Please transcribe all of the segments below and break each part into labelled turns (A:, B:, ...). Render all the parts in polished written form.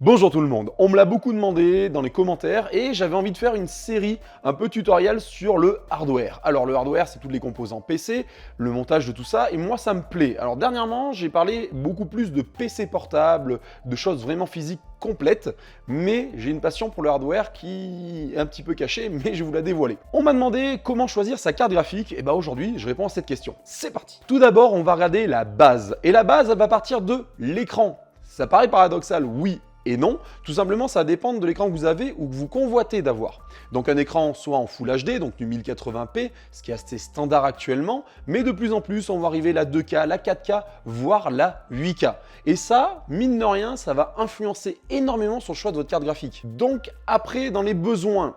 A: Bonjour tout le monde, on me l'a beaucoup demandé dans les commentaires et j'avais envie de faire une série un peu tutoriel sur le hardware. Alors le hardware c'est tous les composants PC, le montage de tout ça et moi ça me plaît. Alors dernièrement j'ai parlé beaucoup plus de PC portable, de choses vraiment physiques complètes, mais j'ai une passion pour le hardware qui est un petit peu cachée mais je vais vous la dévoiler. On m'a demandé comment choisir sa carte graphique et aujourd'hui je réponds à cette question. C'est parti. Tout d'abord on va regarder la base et la base elle va partir de l'écran. Ça paraît paradoxal, oui et non, tout simplement ça dépend de l'écran que vous avez ou que vous convoitez d'avoir. Donc un écran soit en Full HD, donc du 1080p, ce qui est assez standard actuellement, mais de plus en plus on va arriver la 2K, la 4K, voire la 8K. Et ça, mine de rien, ça va influencer énormément sur le choix de votre carte graphique. Donc après, dans les besoins,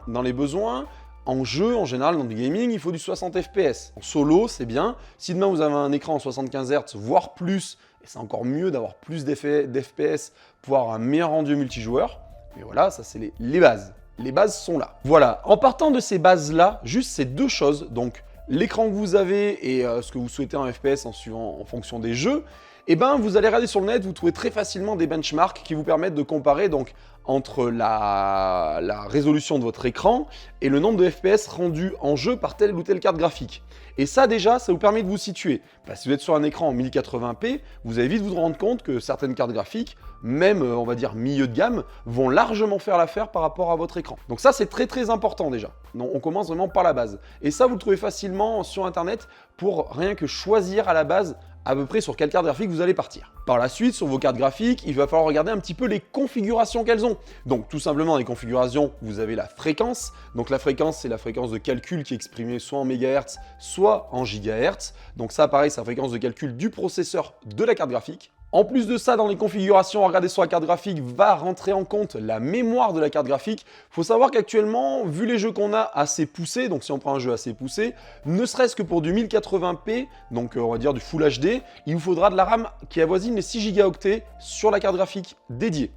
A: en jeu, en général, dans du gaming, il faut du 60 fps. En solo, c'est bien. Si demain vous avez un écran en 75 Hz, voire plus, et c'est encore mieux d'avoir plus d'FPS pour avoir un meilleur rendu multijoueur. Mais voilà, ça c'est les bases. Les bases sont là. Voilà, en partant de ces bases-là, juste ces deux choses, donc l'écran que vous avez et ce que vous souhaitez en FPS en fonction des jeux, et ben vous allez regarder sur le net, vous trouvez très facilement des benchmarks qui vous permettent de comparer donc entre la résolution de votre écran et le nombre de FPS rendus en jeu par telle ou telle carte graphique. Et ça déjà, ça vous permet de vous situer. Si vous êtes sur un écran en 1080p, vous allez vite vous rendre compte que certaines cartes graphiques, même on va dire milieu de gamme, vont largement faire l'affaire par rapport à votre écran. Donc ça c'est très très important déjà. Donc, on commence vraiment par la base. Et ça vous le trouvez facilement sur internet pour rien que choisir à la base à peu près sur quelle carte graphique vous allez partir. Par la suite, sur vos cartes graphiques, il va falloir regarder un petit peu les configurations qu'elles ont. Donc tout simplement, dans les configurations, vous avez la fréquence. Donc la fréquence, c'est la fréquence de calcul qui est exprimée soit en mégahertz, soit en gigahertz. Donc ça, pareil, c'est la fréquence de calcul du processeur de la carte graphique. En plus de ça, dans les configurations à regarder sur la carte graphique, va rentrer en compte la mémoire de la carte graphique. Il faut savoir qu'actuellement, vu les jeux qu'on a assez poussés, donc si on prend un jeu assez poussé, ne serait-ce que pour du 1080p, donc on va dire du Full HD, il vous faudra de la RAM qui avoisine les 6 Go sur la carte graphique dédiée.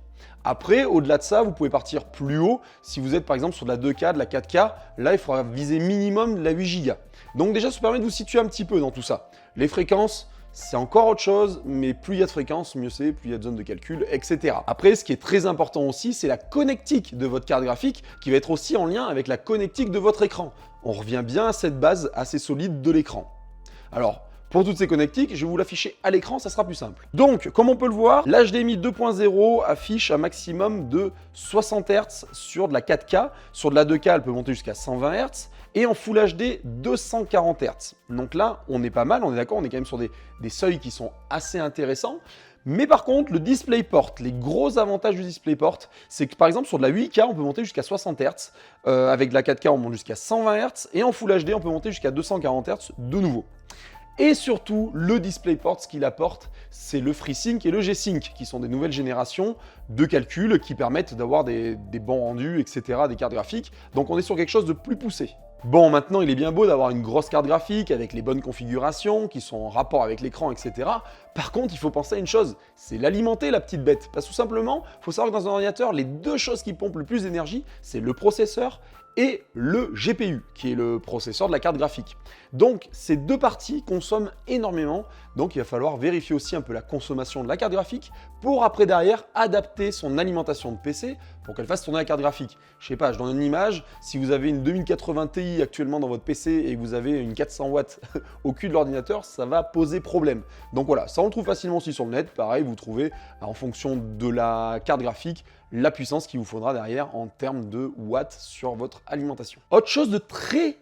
A: Après, au-delà de ça, vous pouvez partir plus haut. Si vous êtes par exemple sur de la 2K, de la 4K, là il faudra viser minimum de la 8 Go. Donc déjà, ça permet de vous situer un petit peu dans tout ça. Les fréquences, c'est encore autre chose, mais plus il y a de fréquences, mieux c'est, plus il y a de zones de calcul, etc. Après, ce qui est très important aussi, c'est la connectique de votre carte graphique qui va être aussi en lien avec la connectique de votre écran. On revient bien à cette base assez solide de l'écran. Alors, pour toutes ces connectiques, je vais vous l'afficher à l'écran, ça sera plus simple. Donc, comme on peut le voir, l'HDMI 2.0 affiche un maximum de 60 Hz sur de la 4K. Sur de la 2K, elle peut monter jusqu'à 120 Hz. Et en Full HD, 240 Hz. Donc là, on est pas mal, on est d'accord, on est quand même sur des seuils qui sont assez intéressants. Mais par contre, le DisplayPort, les gros avantages du DisplayPort, c'est que par exemple sur de la 8K, on peut monter jusqu'à 60 Hz. Avec de la 4K, on monte jusqu'à 120 Hz. Et en Full HD, on peut monter jusqu'à 240 Hz de nouveau. Et surtout, le DisplayPort, ce qu'il apporte, c'est le FreeSync et le G-Sync, qui sont des nouvelles générations de calculs qui permettent d'avoir des bons rendus, etc., des cartes graphiques. Donc on est sur quelque chose de plus poussé. Bon, maintenant, il est bien beau d'avoir une grosse carte graphique avec les bonnes configurations, qui sont en rapport avec l'écran, etc. Par contre, il faut penser à une chose, c'est l'alimenter, la petite bête. Parce que tout simplement, il faut savoir que dans un ordinateur, les deux choses qui pompent le plus d'énergie, c'est le processeur et le GPU, qui est le processeur de la carte graphique. Donc, ces deux parties consomment énormément, donc il va falloir vérifier aussi un peu la consommation de la carte graphique pour après derrière adapter son alimentation de PC pour qu'elle fasse tourner la carte graphique. Je sais pas, je donne une image, si vous avez une 2080 Ti actuellement dans votre PC et que vous avez une 400 watts au cul de l'ordinateur, ça va poser problème. Donc voilà, ça on le trouve facilement aussi sur le net, pareil, vous trouvez en fonction de la carte graphique, la puissance qu'il vous faudra derrière en termes de watts sur votre alimentation. Autre chose de très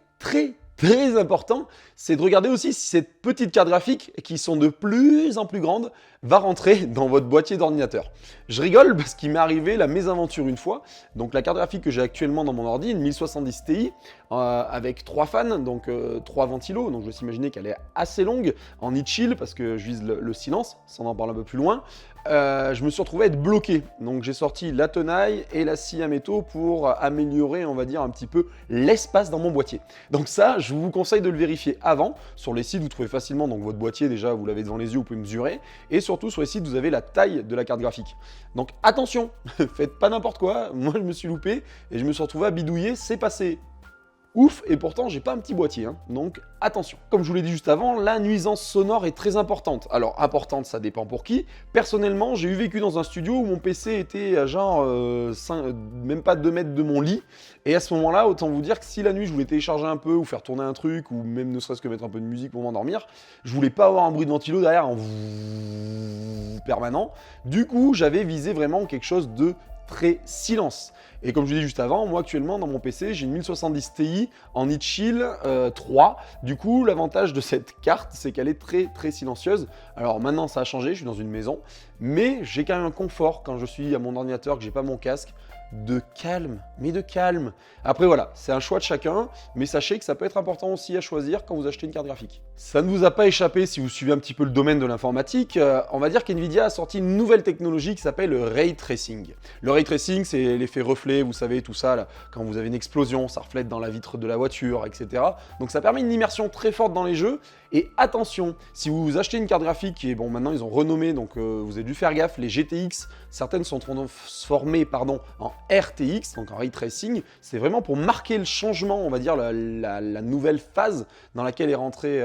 A: important, c'est de regarder aussi si cette petite carte graphique, qui sont de plus en plus grandes, va rentrer dans votre boîtier d'ordinateur. Je rigole parce qu'il m'est arrivé la mésaventure une fois. Donc la carte graphique que j'ai actuellement dans mon ordi, une 1070 Ti, avec 3 fans, donc 3 ventilos, donc je vais s'imaginer qu'elle est assez longue, en heat chill, parce que je vise le silence, ça on en parle un peu plus loin. Je me suis retrouvé à être bloqué. Donc j'ai sorti la tenaille et la scie à métaux pour améliorer, on va dire, un petit peu l'espace dans mon boîtier. Donc ça, je vous conseille de le vérifier avant. Sur les sites, vous trouvez facilement donc votre boîtier, déjà, vous l'avez devant les yeux, vous pouvez mesurer. Et surtout, sur les sites, vous avez la taille de la carte graphique. Donc attention, faites pas n'importe quoi. Moi, je me suis loupé et je me suis retrouvé à bidouiller, c'est passé ouf, et pourtant j'ai pas un petit boîtier, hein, donc attention. Comme je vous l'ai dit juste avant, la nuisance sonore est très importante. Alors importante, ça dépend pour qui. Personnellement, j'ai eu vécu dans un studio où mon PC était à genre même pas 2 mètres de mon lit, et à ce moment-là, autant vous dire que si la nuit je voulais télécharger un peu, ou faire tourner un truc, ou même ne serait-ce que mettre un peu de musique pour m'endormir, je voulais pas avoir un bruit de ventilo derrière en permanent. Du coup, j'avais visé vraiment quelque chose de très silence. Et comme je l'ai dit juste avant, moi actuellement dans mon PC, j'ai une 1070 Ti en Heat Shield 3. Du coup, l'avantage de cette carte, c'est qu'elle est très très silencieuse. Alors maintenant, ça a changé, je suis dans une maison, mais j'ai quand même un confort quand je suis à mon ordinateur, que j'ai pas mon casque, de calme, mais de calme. Après voilà, c'est un choix de chacun, mais sachez que ça peut être important aussi à choisir quand vous achetez une carte graphique. Ça ne vous a pas échappé si vous suivez un petit peu le domaine de l'informatique, on va dire qu'NVIDIA a sorti une nouvelle technologie qui s'appelle le Ray Tracing. Le Ray Tracing, c'est l'effet reflet, vous savez, tout ça, là, quand vous avez une explosion, ça reflète dans la vitre de la voiture, etc. Donc ça permet une immersion très forte dans les jeux, et attention, si vous achetez une carte graphique, et bon maintenant ils ont renommé, donc vous avez dû faire gaffe, les GTX, certaines sont transformées en RTX, donc en Ray Tracing, c'est vraiment pour marquer le changement, on va dire la nouvelle phase dans laquelle est rentrée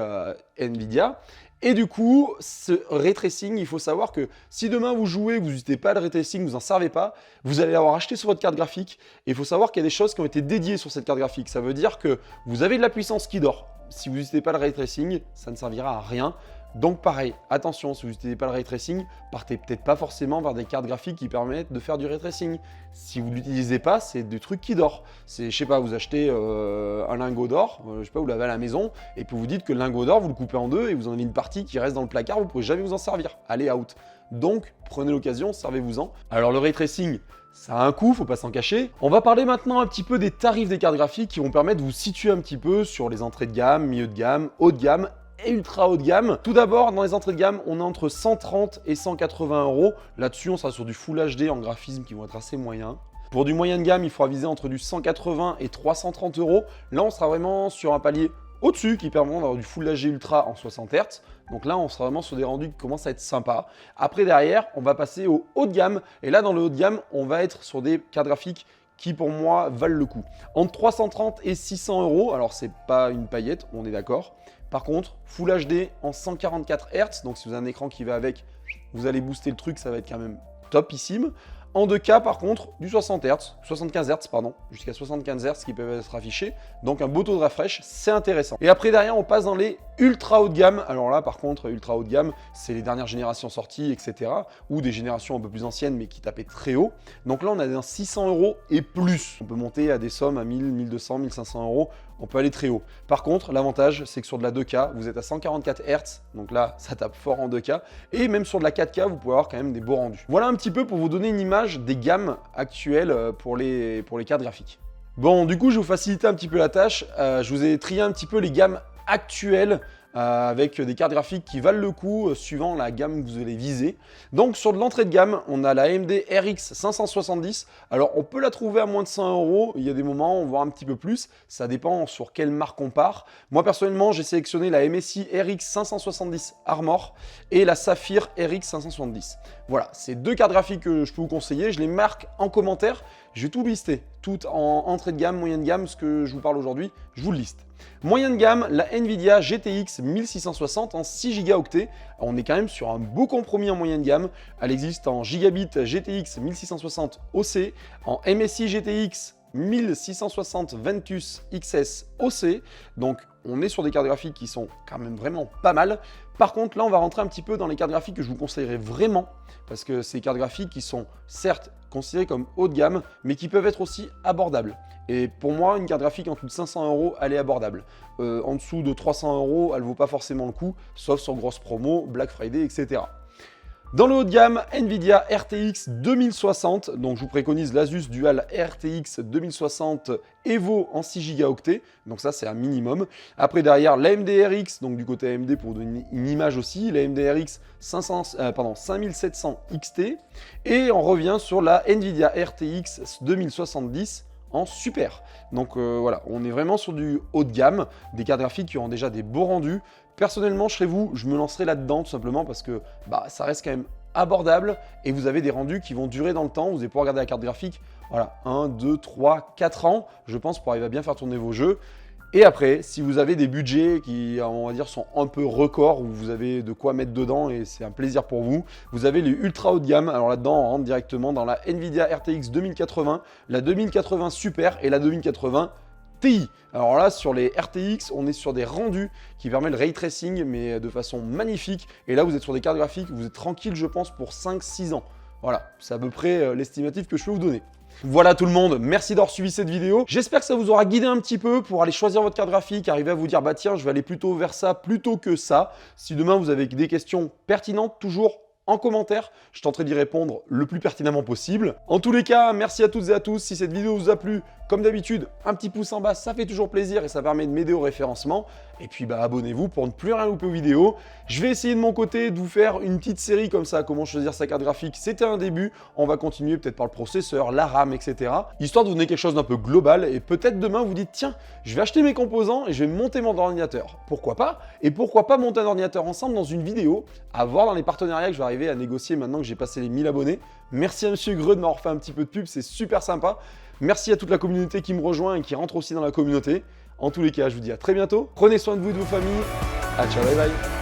A: NVIDIA. Et du coup, ce Ray Tracing, il faut savoir que si demain vous jouez, vous n'utilisez pas le Ray Tracing, vous n'en servez pas, vous allez l'avoir acheté sur votre carte graphique, et il faut savoir qu'il y a des choses qui ont été dédiées sur cette carte graphique. Ça veut dire que vous avez de la puissance qui dort. Si vous n'utilisez pas le Ray Tracing, ça ne servira à rien. Donc pareil, attention, si vous n'utilisez pas le Ray Tracing, partez peut-être pas forcément vers des cartes graphiques qui permettent de faire du Ray Tracing. Si vous ne l'utilisez pas, c'est des trucs qui dorment. C'est, je sais pas, vous achetez un lingot d'or, je sais pas, vous l'avez à la maison, et puis vous dites que le lingot d'or, vous le coupez en deux, et vous en avez une partie qui reste dans le placard, vous ne pouvez jamais vous en servir. Allez, out. Donc, prenez l'occasion, servez-vous-en. Alors le Ray Tracing, ça a un coût, faut pas s'en cacher. On va parler maintenant un petit peu des tarifs des cartes graphiques qui vont permettre de vous situer un petit peu sur les entrées de gamme, milieu de gamme, haut de gamme et ultra haut de gamme. Tout d'abord, dans les entrées de gamme, on est entre 130 et 180 €. Là-dessus, on sera sur du Full HD en graphisme qui vont être assez moyens. Pour du moyen de gamme, il faudra viser entre du 180 et 330 €. Là, on sera vraiment sur un palier au-dessus qui permet d'avoir du Full HD Ultra en 60 Hz. Donc là, on sera vraiment sur des rendus qui commencent à être sympas. Après, derrière, on va passer au haut de gamme. Et là, dans le haut de gamme, on va être sur des cartes graphiques qui, pour moi, valent le coup. Entre 330 et 600 €. Alors, c'est pas une paillette, on est d'accord. Par contre, Full HD en 144 Hz. Donc, si vous avez un écran qui va avec, vous allez booster le truc, ça va être quand même topissime. En 2K, par contre, du 60 Hz, 75 Hz, pardon, jusqu'à 75 Hz qui peuvent être affichés. Donc un beau taux de refresh, c'est intéressant. Et après, derrière, on passe dans les ultra haut de gamme. Alors là, par contre, ultra haut de gamme, c'est les dernières générations sorties, etc. Ou des générations un peu plus anciennes, mais qui tapaient très haut. Donc là, on a des 600 € et plus. On peut monter à des sommes à 1000, 1200, 1500 €. On peut aller très haut. Par contre, l'avantage, c'est que sur de la 2K, vous êtes à 144 Hz. Donc là, ça tape fort en 2K. Et même sur de la 4K, vous pouvez avoir quand même des beaux rendus. Voilà un petit peu pour vous donner une image des gammes actuelles pour les cartes graphiques. Bon, du coup, je vais vous faciliter un petit peu la tâche. Je vous ai trié un petit peu les gammes actuelles avec des cartes graphiques qui valent le coup suivant la gamme que vous allez viser. Donc sur de l'entrée de gamme, on a la AMD RX 570. Alors on peut la trouver à moins de 100 €, il y a des moments, on voit un petit peu plus, ça dépend sur quelle marque on part. Moi personnellement, j'ai sélectionné la MSI RX 570 Armor et la Saphir RX 570. Voilà, c'est deux cartes graphiques que je peux vous conseiller, je les marque en commentaire, je vais tout lister, tout en entrée de gamme, moyenne de gamme, ce que je vous parle aujourd'hui, je vous le liste. Moyenne de gamme, la NVIDIA GTX 1660 en 6 Go. On est quand même sur un beau compromis en moyenne de gamme. Elle existe en Gigabit GTX 1660 OC, en MSI GTX 1660 Ventus XS OC. Donc on est sur des cartes graphiques qui sont quand même vraiment pas mal. Par contre, là, on va rentrer un petit peu dans les cartes graphiques que je vous conseillerais vraiment, parce que c'est des cartes graphiques qui sont certes considérées comme haut de gamme, mais qui peuvent être aussi abordables. Et pour moi, une carte graphique en dessous de 500 €, elle est abordable. En dessous de 300 €, elle ne vaut pas forcément le coup, sauf sur grosse promo, Black Friday, etc. Dans le haut de gamme, NVIDIA RTX 2060, donc je vous préconise l'Asus Dual RTX 2060 Evo en 6 Go, donc ça c'est un minimum. Après derrière l'AMD RX, donc du côté AMD pour vous donner une image aussi, l'AMD RX 5700 XT, et on revient sur la NVIDIA RTX 2070 en super. Donc voilà, on est vraiment sur du haut de gamme, des cartes graphiques qui ont déjà des beaux rendus. Personnellement, je serais vous, je me lancerai là-dedans tout simplement parce que ça reste quand même abordable et vous avez des rendus qui vont durer dans le temps. Vous allez pouvoir regarder la carte graphique, voilà, 1, 2, 3, 4 ans, je pense, pour arriver à bien faire tourner vos jeux. Et après, si vous avez des budgets qui, on va dire, sont un peu records, où vous avez de quoi mettre dedans et c'est un plaisir pour vous, vous avez les ultra haut de gamme. Alors là-dedans, on rentre directement dans la Nvidia RTX 2080, la 2080 Super et la 2080 Ti. Alors là, sur les RTX, on est sur des rendus qui permettent le ray tracing, mais de façon magnifique. Et là, vous êtes sur des cartes graphiques, vous êtes tranquille, je pense, pour 5-6 ans. Voilà, c'est à peu près l'estimatif que je peux vous donner. Voilà tout le monde, merci d'avoir suivi cette vidéo. J'espère que ça vous aura guidé un petit peu pour aller choisir votre carte graphique, arriver à vous dire, bah tiens, je vais aller plutôt vers ça plutôt que ça. Si demain vous avez des questions pertinentes, toujours en commentaire, je tenterai d'y répondre le plus pertinemment possible. En tous les cas, merci à toutes et à tous. Si cette vidéo vous a plu, comme d'habitude, un petit pouce en bas, ça fait toujours plaisir et ça permet de m'aider au référencement. Et puis bah, abonnez-vous pour ne plus rien louper aux vidéos. Je vais essayer de mon côté de vous faire une petite série comme ça, comment choisir sa carte graphique. C'était un début, on va continuer peut-être par le processeur, la RAM, etc. Histoire de vous donner quelque chose d'un peu global et peut-être demain vous dites tiens, je vais acheter mes composants et je vais monter mon ordinateur. Pourquoi pas? Et pourquoi pas monter un ordinateur ensemble dans une vidéo, à voir dans les partenariats que je vais arriver à négocier maintenant que j'ai passé les 1000 abonnés. Merci à Monsieur Greux de m'avoir fait un petit peu de pub, c'est super sympa. Merci à toute la communauté qui me rejoint et qui rentre aussi dans la communauté. En tous les cas, je vous dis à très bientôt. Prenez soin de vous et de vos familles. Ciao, bye bye.